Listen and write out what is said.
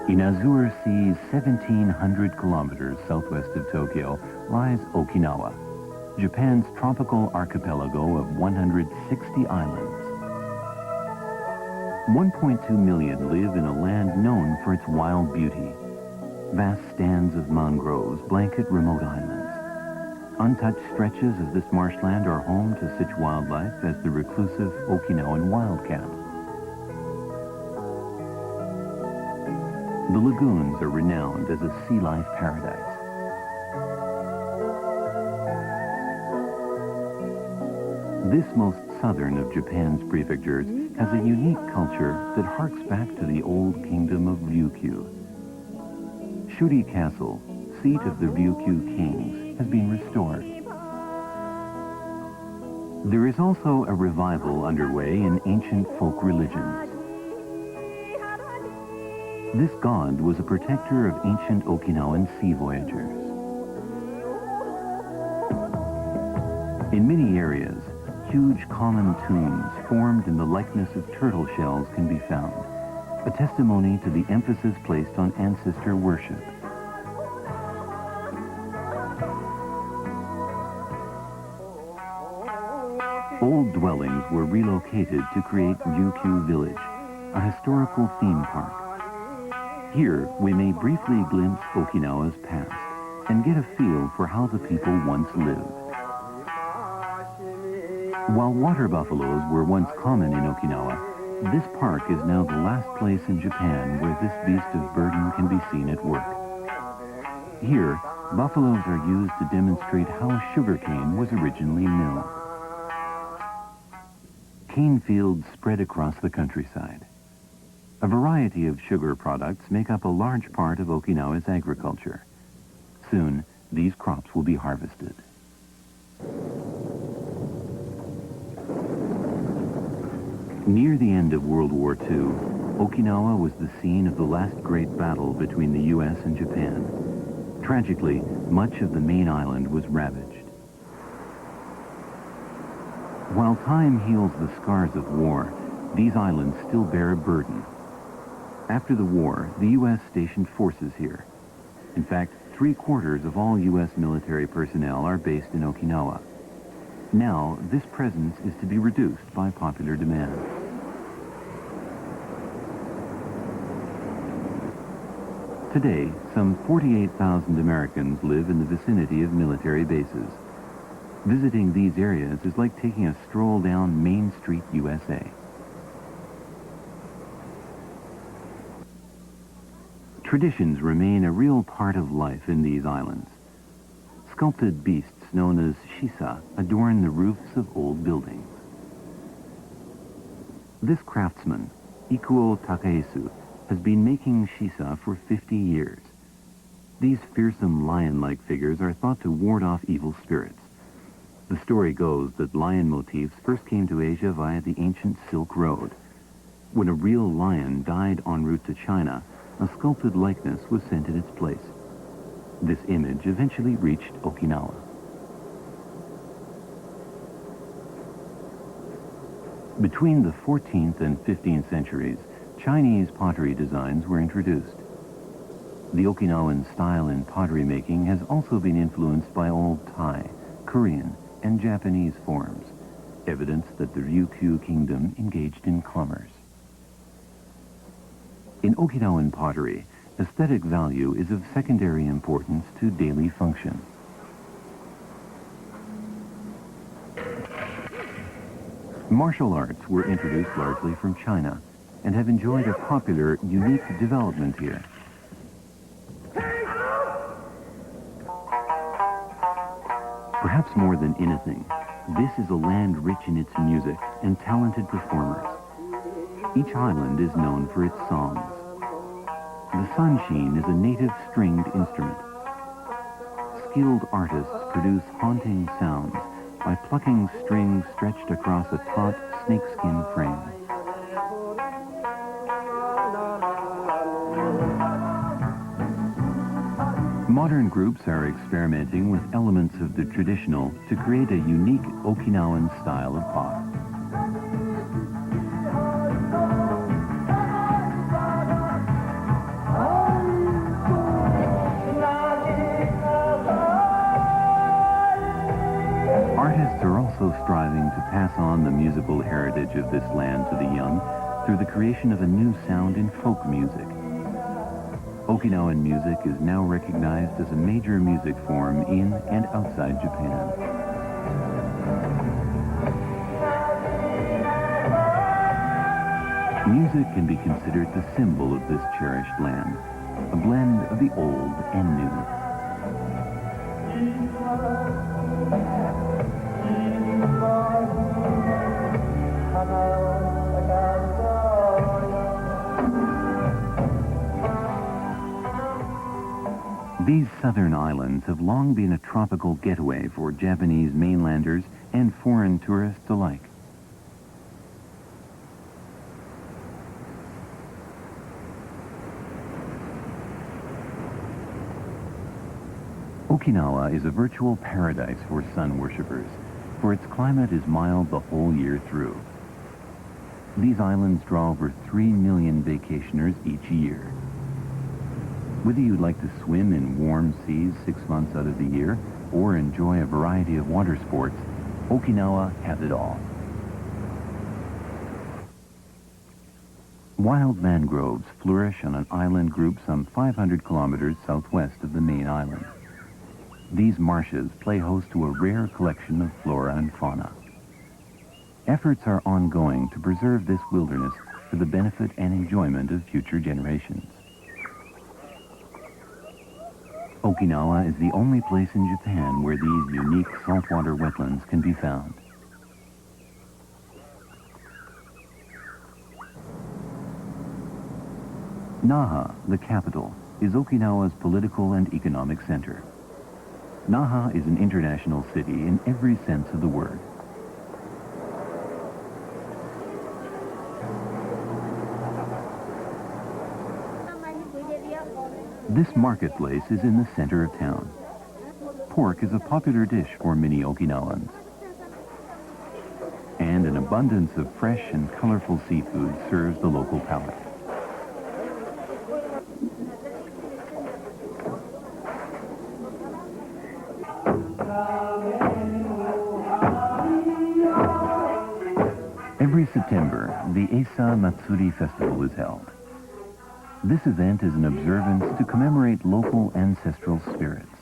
In azure seas 1,700 kilometers southwest of Tokyo lies Okinawa, Japan's tropical archipelago of 160 islands. 1.2 million live in a land known for its wild beauty. Vast stands of mangroves blanket remote islands. Untouched stretches of this marshland are home to such wildlife as the reclusive Okinawan wildcat. The lagoons are renowned as a sea life paradise. This most southern of Japan's prefectures has a unique culture that harks back to the old kingdom of Ryukyu. Shuri Castle, seat of the Ryukyu kings, has been restored. There is also a revival underway in ancient folk religions. This god was a protector of ancient Okinawan sea voyagers. In many areas, huge common tombs formed in the likeness of turtle shells can be found, a testimony to the emphasis placed on ancestor worship. Old dwellings were relocated to create Ryukyu Village, a historical theme park. Here, we may briefly glimpse Okinawa's past and get a feel for how the people once lived. While water buffaloes were once common in Okinawa, this park is now the last place in Japan where this beast of burden can be seen at work. Here, buffaloes are used to demonstrate how sugarcane was originally milled. Cane fields spread across the countryside. A variety of sugar products make up a large part of Okinawa's agriculture. Soon, these crops will be harvested. Near the end of World War II, Okinawa was the scene of the last great battle between the U.S. and Japan. Tragically, much of the main island was ravaged. While time heals the scars of war, these islands still bear a burden. After the war, the U.S. stationed forces here. In fact, 3/4 of all U.S. military personnel are based in Okinawa. Now, this presence is to be reduced by popular demand. Today, some 48,000 Americans live in the vicinity of military bases. Visiting these areas is like taking a stroll down Main Street, USA. Traditions remain a real part of life in these islands. Sculpted beasts known as shisa adorn the roofs of old buildings. This craftsman, Ikuo Takeisu, has been making shisa for 50 years. These fearsome lion-like figures are thought to ward off evil spirits. The story goes that lion motifs first came to Asia via the ancient Silk Road. When a real lion died en route to China, a sculpted likeness was sent in its place. This image eventually reached Okinawa. Between the 14th and 15th centuries, Chinese pottery designs were introduced. The Okinawan style in pottery making has also been influenced by old Thai, Korean, and Japanese forms, evidence that the Ryukyu kingdom engaged in commerce. In Okinawan pottery, aesthetic value is of secondary importance to daily function. Martial arts were introduced largely from China and have enjoyed a popular, unique development here. Perhaps more than anything, this is a land rich in its music and talented performers. Each island is known for its songs. The sanshin is a native stringed instrument. Skilled artists produce haunting sounds by plucking strings stretched across a taut snakeskin frame. Modern groups are experimenting with elements of the traditional to create a unique Okinawan style of pop. Artists are also striving to pass on the musical heritage of this land to the young through the creation of a new sound in folk music. Okinawan music is now recognized as a major music form in and outside Japan. Music can be considered the symbol of this cherished land, a blend of the old and new. These southern islands have long been a tropical getaway for Japanese mainlanders and foreign tourists alike. Okinawa is a virtual paradise for sun worshippers, for its climate is mild the whole year through. These islands draw over 3 million vacationers each year. Whether you'd like to swim in warm seas 6 months out of the year or enjoy a variety of water sports, Okinawa has it all. Wild mangroves flourish on an island group some 500 kilometers southwest of the main island. These marshes play host to a rare collection of flora and fauna. Efforts are ongoing to preserve this wilderness for the benefit and enjoyment of future generations. Okinawa is the only place in Japan where these unique saltwater wetlands can be found. Naha, the capital, is Okinawa's political and economic center. Naha is an international city in every sense of the word. This marketplace is in the center of town. Pork is a popular dish for many Okinawans. And an abundance of fresh and colorful seafood serves the local palate. Every September, the Eisa Matsuri Festival is held. This event is an observance to commemorate local ancestral spirits.